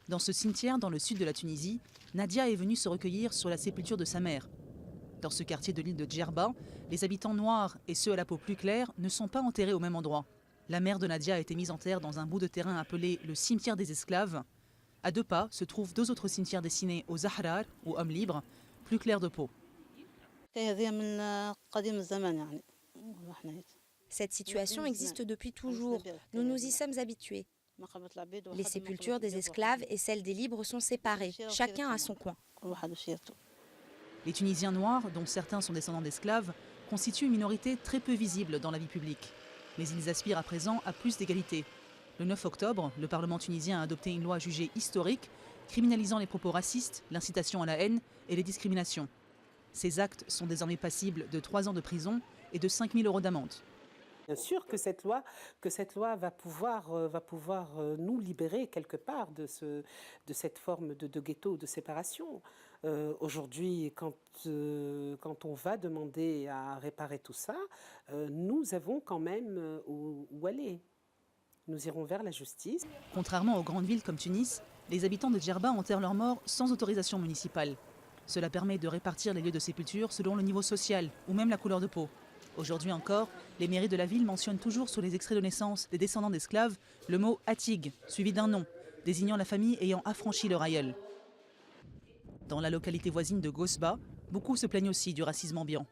Dans ce cimetière dans le sud de la Tunisie, Nadia est venue se recueillir sur la sépulture de sa mère. Dans ce quartier de l'île de Djerba, les habitants noirs et ceux à la peau plus claire ne sont pas enterrés au même endroit. La mère de Nadia a été mise en terre dans un bout de terrain appelé le cimetière des esclaves. À 2 pas se trouvent 2 autres cimetières destinés aux Zahrar, ou hommes libres, plus clairs de peau. Cette situation existe depuis toujours. Nous nous y sommes habitués. Les sépultures des esclaves et celles des libres sont séparées. Chacun a son coin. Les Tunisiens noirs, dont certains sont descendants d'esclaves, constituent une minorité très peu visible dans la vie publique. Mais ils aspirent à présent à plus d'égalité. Le 9 octobre, le Parlement tunisien a adopté une loi jugée historique, criminalisant les propos racistes, l'incitation à la haine et les discriminations. Ces actes sont désormais passibles de 3 ans de prison et de 5 000 € d'amende. Bien sûr que cette loi va pouvoir nous libérer quelque part de cette forme de ghetto, de séparation. Aujourd'hui, quand on va demander à réparer tout ça, nous avons quand même où aller. Nous irons vers la justice. Contrairement aux grandes villes comme Tunis, les habitants de Djerba enterrent leurs morts sans autorisation municipale. Cela permet de répartir les lieux de sépulture selon le niveau social ou même la couleur de peau. Aujourd'hui encore, les mairies de la ville mentionnent toujours sur les extraits de naissance des descendants d'esclaves le mot Atig, suivi d'un nom, désignant la famille ayant affranchi leur aïeul. Dans la localité voisine de Gosba, beaucoup se plaignent aussi du racisme ambiant.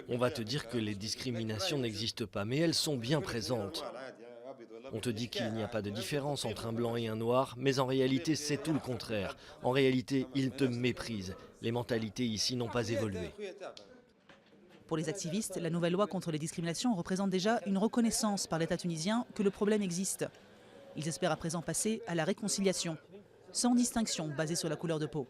On va te dire que les discriminations n'existent pas, mais elles sont bien présentes. On te dit qu'il n'y a pas de différence entre un blanc et un noir, mais en réalité c'est tout le contraire. En réalité, ils te méprisent. Les mentalités ici n'ont pas évolué. Pour les activistes, la nouvelle loi contre les discriminations représente déjà une reconnaissance par l'État tunisien que le problème existe. Ils espèrent à présent passer à la réconciliation, sans distinction basée sur la couleur de peau.